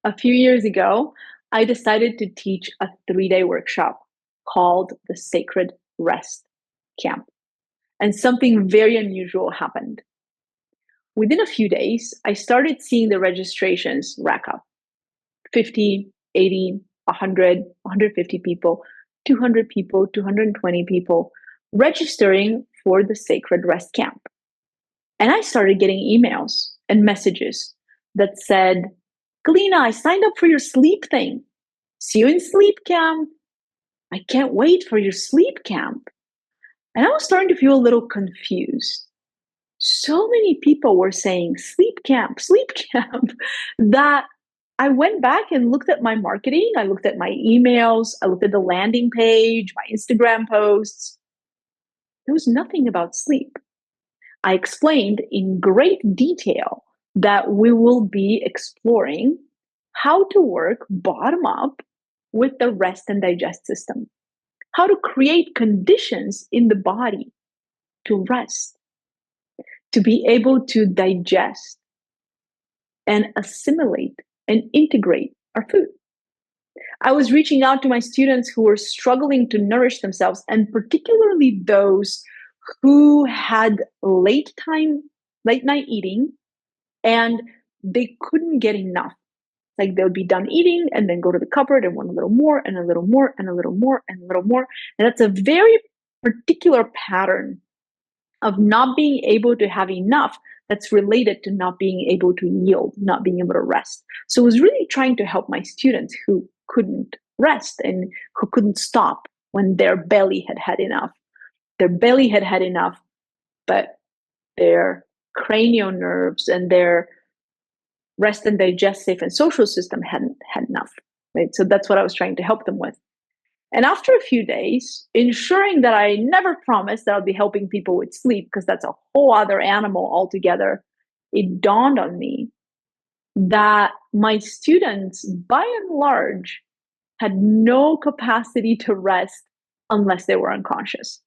A few years ago, I decided to teach a 3-day workshop called the Sacred Rest Camp. And something very unusual happened. Within a few days, I started seeing the registrations rack up 50, 80, 100, 150 people, 200 people, 220 people registering for the Sacred Rest Camp. And I started getting emails and messages that said, Galina, I signed up for your sleep thing. See you in sleep camp. I can't wait for your sleep camp. And I was starting to feel a little confused. So many people were saying sleep camp, that I went back and looked at my marketing. I looked at my emails. I looked at the landing page, my Instagram posts. There was nothing about sleep. I explained in great detail that we will be exploring how to work bottom up with the rest and digest system, how to create conditions in the body to rest, to be able to digest and assimilate and integrate our food. I was reaching out to my students who were struggling to nourish themselves, and particularly those who had late night eating and they couldn't get enough. Like they would be done eating and then go to the cupboard and want a little more and a little more and a little more and a little more. And that's a very particular pattern of not being able to have enough that's related to not being able to yield, not being able to rest. So I was really trying to help my students who couldn't rest and who couldn't stop when their belly had had enough. Their belly had had enough, but their cranial nerves and their rest and digestive and social system hadn't had enough, right? So that's what I was trying to help them with. And after a few days, ensuring that I never promised that I'll be helping people with sleep, because that's a whole other animal altogether, it dawned on me that my students, by and large, had no capacity to rest unless they were unconscious.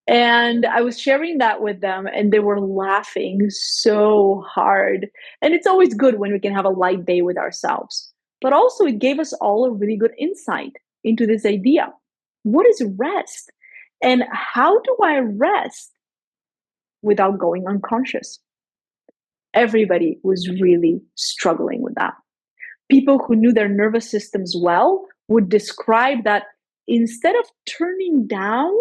And I was sharing that with them, and they were laughing so hard. And it's always good when we can have a light day with ourselves. But also, it gave us all a really good insight into this idea. What is rest? And how do I rest without going unconscious? Everybody was really struggling with that. People who knew their nervous systems well would describe that instead of turning down,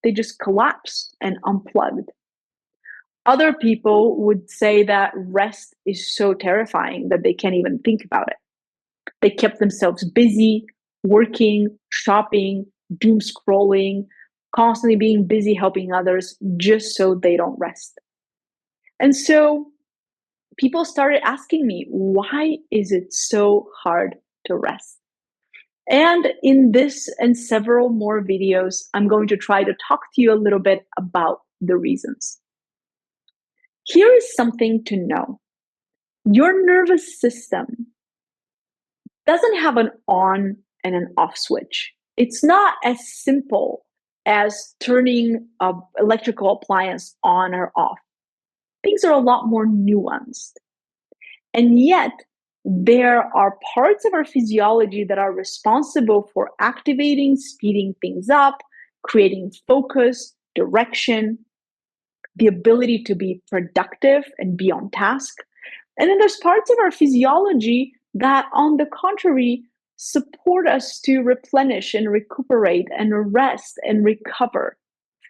they just collapsed and unplugged. Other people would say that rest is so terrifying that they can't even think about it. They kept themselves busy, working, shopping, doom scrolling, constantly being busy helping others just so they don't rest. And so people started asking me, why is it so hard to rest? And in this and several more videos, I'm going to try to talk to you a little bit about the reasons. Here is something to know. Your nervous system doesn't have an on and an off switch. It's not as simple as turning an electrical appliance on or off. Things are a lot more nuanced. And yet, there are parts of our physiology that are responsible for activating, speeding things up, creating focus, direction, the ability to be productive and be on task. And then there's parts of our physiology that, on the contrary, support us to replenish and recuperate and rest and recover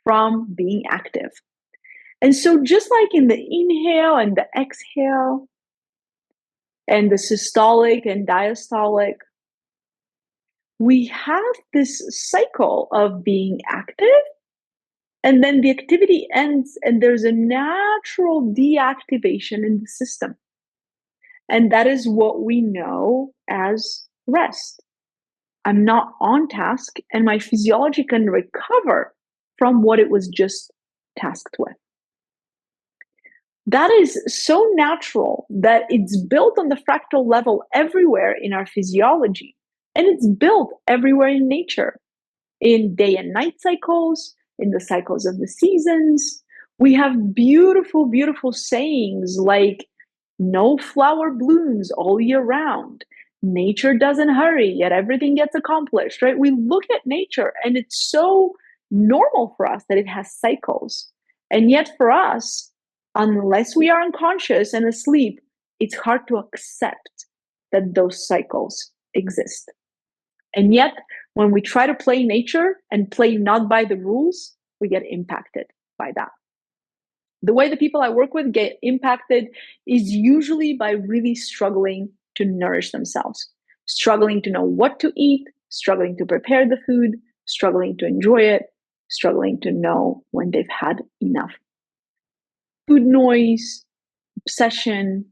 from being active. And so just like in the inhale and the exhale, and the systolic and diastolic, we have this cycle of being active, and then the activity ends, and there's a natural deactivation in the system. And that is what we know as rest. I'm not on task, and my physiology can recover from what it was just tasked with. That is so natural that it's built on the fractal level everywhere in our physiology. And it's built everywhere in nature, in day and night cycles, in the cycles of the seasons. We have beautiful, beautiful sayings like No flower blooms all year round. Nature doesn't hurry, yet everything gets accomplished, right? We look at nature and it's so normal for us that it has cycles. And yet for us, unless we are unconscious and asleep, it's hard to accept that those cycles exist. And yet, when we try to play nature and play not by the rules, we get impacted by that. The way the people I work with get impacted is usually by really struggling to nourish themselves, struggling to know what to eat, struggling to prepare the food, struggling to enjoy it, struggling to know when they've had enough. Food noise, obsession,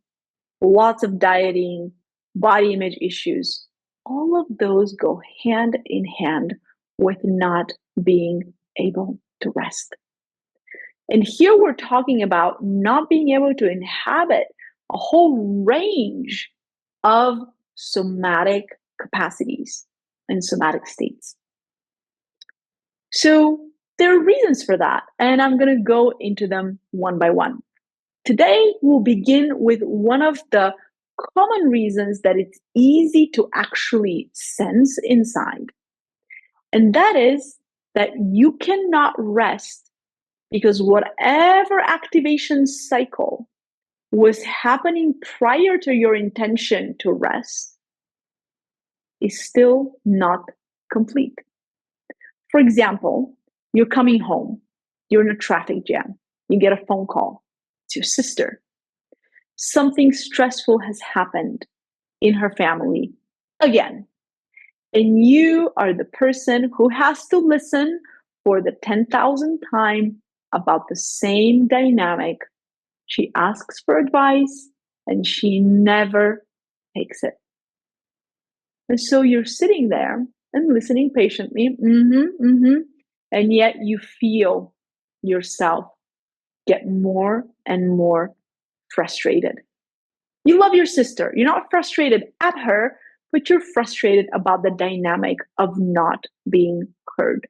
lots of dieting, body image issues, all of those go hand in hand with not being able to rest. And here we're talking about not being able to inhabit a whole range of somatic capacities and somatic states. So there are reasons for that, and I'm going to go into them one by one. Today, we'll begin with one of the common reasons that it's easy to actually sense inside. And that is that you cannot rest because whatever activation cycle was happening prior to your intention to rest is still not complete. For example, you're coming home, you're in a traffic jam, you get a phone call, it's your sister. Something stressful has happened in her family again. And you are the person who has to listen for the 10,000th time about the same dynamic. She asks for advice and she never takes it. And so you're sitting there and listening patiently, and yet you feel yourself get more and more frustrated. You love your sister. You're not frustrated at her, but you're frustrated about the dynamic of not being heard.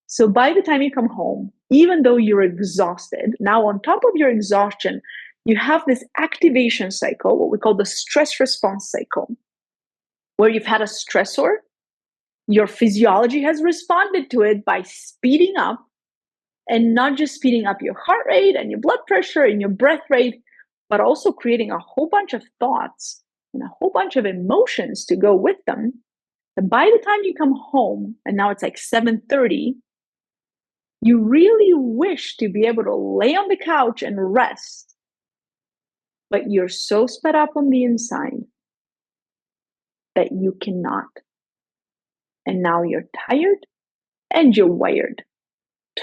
So by the time you come home, even though you're exhausted, now on top of your exhaustion, you have this activation cycle, what we call the stress response cycle, where you've had a stressor, your physiology has responded to it by speeding up, and not just speeding up your heart rate and your blood pressure and your breath rate, but also creating a whole bunch of thoughts and a whole bunch of emotions to go with them. And by the time you come home, and now it's like 7:30, you really wish to be able to lay on the couch and rest, but you're so sped up on the inside that you cannot. And now you're tired and you're wired.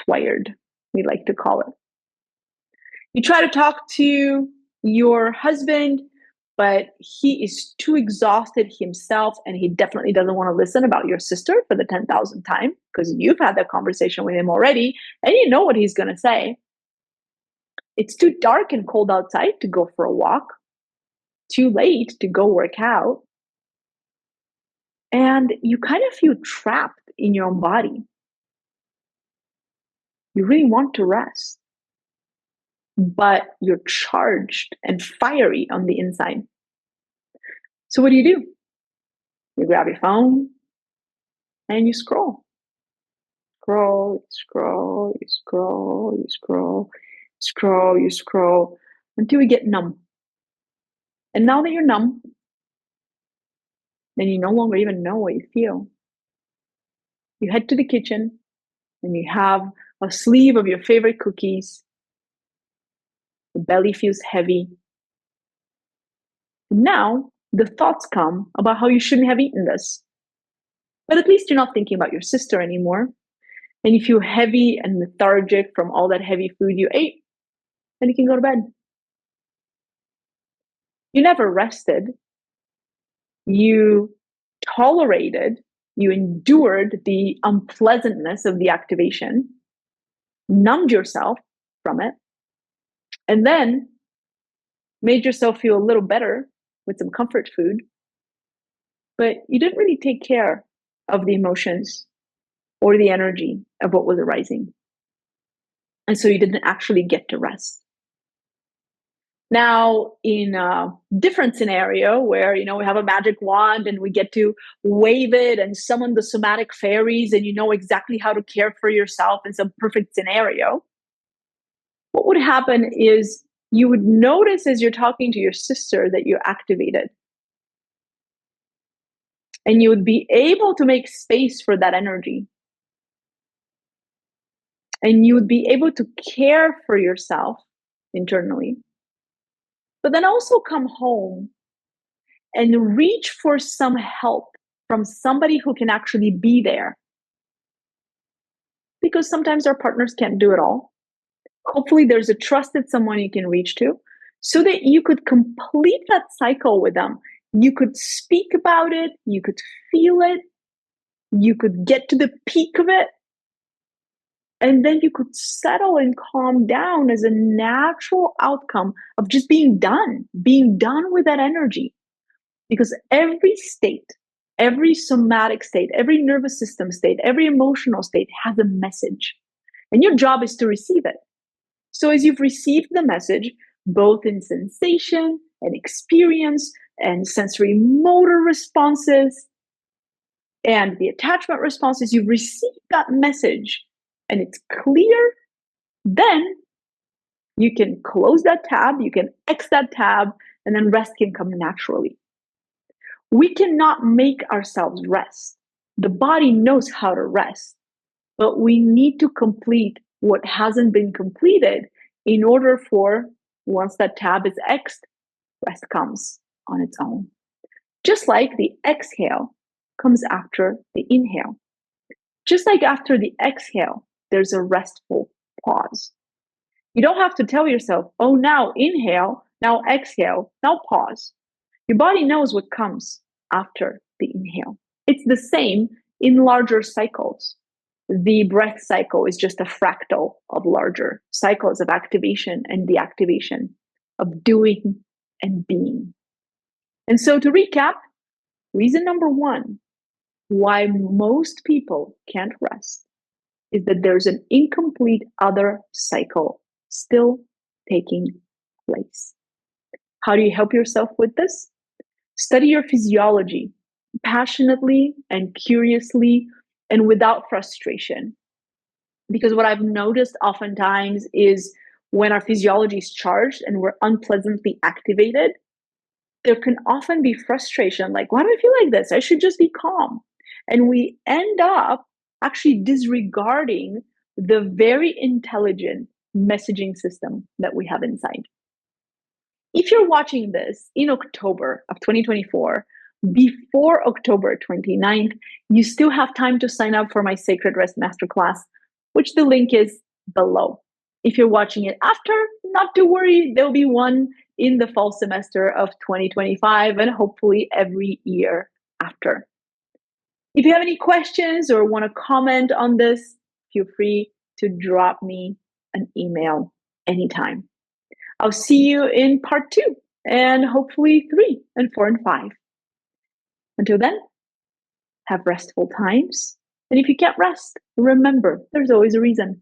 Twired, we like to call it. You try to talk to your husband, but he is too exhausted himself, and he definitely doesn't want to listen about your sister for the 10,000th time because you've had that conversation with him already, and you know what he's going to say. It's too dark and cold outside to go for a walk, too late to go work out, and you kind of feel trapped in your own body. You really want to rest, but you're charged and fiery on the inside. So what do? You grab your phone and you scroll. Scroll until you get numb. And now that you're numb, then you no longer even know what you feel. You head to the kitchen and you have a sleeve of your favorite cookies. The belly feels heavy. And now the thoughts come about how you shouldn't have eaten this. But at least you're not thinking about your sister anymore. And you feel heavy and lethargic from all that heavy food you ate, and you can go to bed. You never rested. You tolerated, you endured the unpleasantness of the activation, numbed yourself from it, and then made yourself feel a little better with some comfort food. But you didn't really take care of the emotions or the energy of what was arising. And so you didn't actually get to rest. Now, in a different scenario where, we have a magic wand and we get to wave it and summon the somatic fairies and you know exactly how to care for yourself in some perfect scenario, what would happen is you would notice as you're talking to your sister that you're activated. And you would be able to make space for that energy. And you would be able to care for yourself internally. But then also come home and reach for some help from somebody who can actually be there. Because sometimes our partners can't do it all. Hopefully, there's a trusted someone you can reach to so that you could complete that cycle with them. You could speak about it, you could feel it, you could get to the peak of it, and then you could settle and calm down as a natural outcome of just being done with that energy. Because every state, every somatic state, every nervous system state, every emotional state has a message. And your job is to receive it. So as you've received the message, both in sensation and experience and sensory motor responses and the attachment responses, you've received that message and it's clear, then you can close that tab, you can X that tab, and then rest can come naturally. We cannot make ourselves rest. The body knows how to rest, but we need to complete what hasn't been completed in order for, once that tab is X'd, rest comes on its own. Just like the exhale comes after the inhale. Just like after the exhale, there's a restful pause. You don't have to tell yourself, oh, now inhale, now exhale, now pause. Your body knows what comes after the inhale. It's the same in larger cycles. The breath cycle is just a fractal of larger cycles of activation and deactivation, of doing and being. And so to recap, reason number one why most people can't rest is that there's an incomplete other cycle still taking place. How do you help yourself with this? Study your physiology passionately and curiously and without frustration. Because what I've noticed oftentimes is when our physiology is charged and we're unpleasantly activated, there can often be frustration, like, why do I feel like this? I should just be calm. And we end up actually disregarding the very intelligent messaging system that we have inside. If you're watching this in October of 2024, before October 29th, you still have time to sign up for my Sacred Rest Masterclass, which the link is below. If you're watching it after, not to worry, there'll be one in the fall semester of 2025 and hopefully every year after. If you have any questions or want to comment on this, feel free to drop me an email anytime. I'll see you in part 2 and hopefully 3 and 4 and 5. Until then, have restful times. And if you can't rest, remember, there's always a reason.